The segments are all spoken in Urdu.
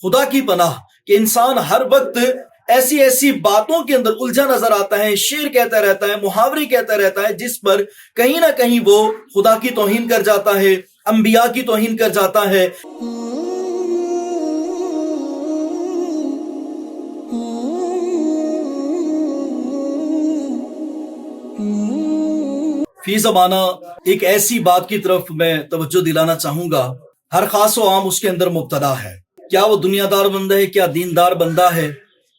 خدا کی پناہ کہ انسان ہر وقت ایسی ایسی باتوں کے اندر الجھا نظر آتا ہے، شعر کہتا رہتا ہے، محاورے کہتا رہتا ہے، جس پر کہیں نہ کہیں وہ خدا کی توہین کر جاتا ہے، انبیاء کی توہین کر جاتا ہے۔ فی زمانہ ایک ایسی بات کی طرف میں توجہ دلانا چاہوں گا، ہر خاص و عام اس کے اندر مبتلا ہے۔ کیا وہ دنیا دار بندہ ہے، کیا دیندار بندہ ہے،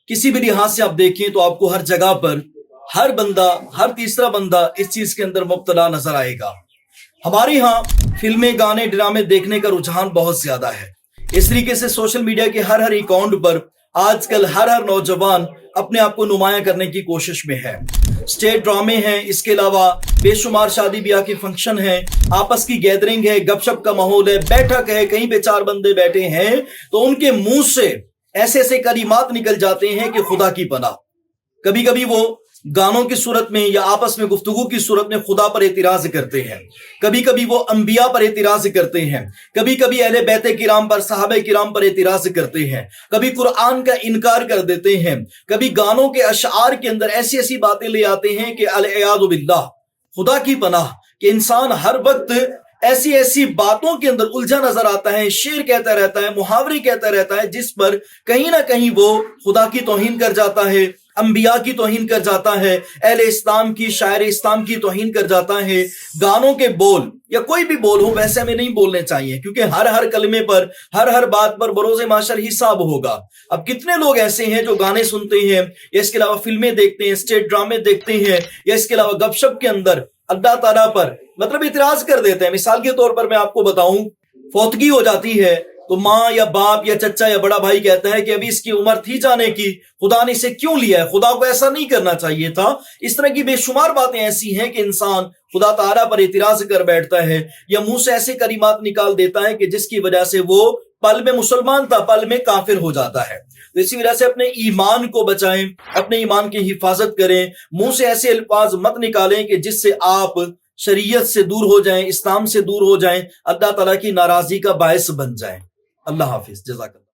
کسی بھی لحاظ سے آپ دیکھیں تو آپ کو ہر جگہ پر ہر بندہ، ہر تیسرا بندہ اس چیز کے اندر مبتلا نظر آئے گا۔ ہمارے ہاں فلمیں، گانے، ڈرامے دیکھنے کا رجحان بہت زیادہ ہے۔ اس طریقے سے سوشل میڈیا کے ہر اکاؤنٹ پر آج کل ہر نوجوان اپنے آپ کو نمایاں کرنے کی کوشش میں ہے۔ اسٹیج ڈرامے ہیں، اس کے علاوہ بے شمار شادی بیاہ کے فنکشن ہیں، آپس کی گیدرنگ ہے، گپ شپ کا ماحول ہے، بیٹھک ہے، کہیں پہ چار بندے بیٹھے ہیں تو ان کے منہ سے ایسے ایسے کلمات نکل جاتے ہیں کہ خدا کی پناہ۔ کبھی کبھی وہ گانوں کی صورت میں یا آپس میں گفتگو کی صورت میں خدا پر اعتراض کرتے ہیں، کبھی کبھی وہ انبیاء پر اعتراض کرتے ہیں، کبھی کبھی اہل بیت کرام پر، صحابہ کرام پر اعتراض کرتے ہیں، کبھی قرآن کا انکار کر دیتے ہیں، کبھی گانوں کے اشعار کے اندر ایسی ایسی باتیں لے آتے ہیں کہ العیاذ باللہ، خدا کی پناہ کہ انسان ہر وقت ایسی ایسی باتوں کے اندر الجھا نظر آتا ہے، شعر کہتا رہتا ہے، محاورے کہتا رہتا ہے، جس پر کہیں نہ کہیں وہ خدا کی توہین کر جاتا ہے، انبیاء کی توہین کر جاتا ہے، اہل اسلام کی، شاعر اسلام کی توہین کر جاتا ہے۔ گانوں کے بول یا کوئی بھی بول ہو ویسے ہمیں نہیں بولنے چاہیے، کیونکہ ہر کلمے پر، ہر بات پر بروز محشر حساب ہوگا۔ اب کتنے لوگ ایسے ہیں جو گانے سنتے ہیں یا اس کے علاوہ فلمیں دیکھتے ہیں، اسٹیج ڈرامے دیکھتے ہیں یا اس کے علاوہ گپ شپ کے اندر اللہ تعالیٰ پر مطلب اعتراض کر دیتے ہیں۔ مثال کے طور پر میں آپ کو بتاؤں، فوتگی ہو جاتی ہے تو ماں یا باپ یا چچا یا بڑا بھائی کہتا ہے کہ ابھی اس کی عمر تھی جانے کی، خدا نے اسے کیوں لیا ہے، خدا کو ایسا نہیں کرنا چاہیے تھا۔ اس طرح کی بے شمار باتیں ایسی ہیں کہ انسان خدا تعالیٰ پر اعتراض کر بیٹھتا ہے یا منہ سے ایسے کلمات نکال دیتا ہے کہ جس کی وجہ سے وہ پل میں مسلمان تھا، پل میں کافر ہو جاتا ہے۔ تو اسی وجہ سے اپنے ایمان کو بچائیں، اپنے ایمان کی حفاظت کریں، منہ سے ایسے الفاظ مت نکالیں کہ جس سے آپ شریعت سے دور ہو جائیں، اسلام سے دور ہو جائیں، اللہ تعالیٰ کی ناراضی کا باعث بن جائیں۔ اللہ حافظ، جزاک اللہ۔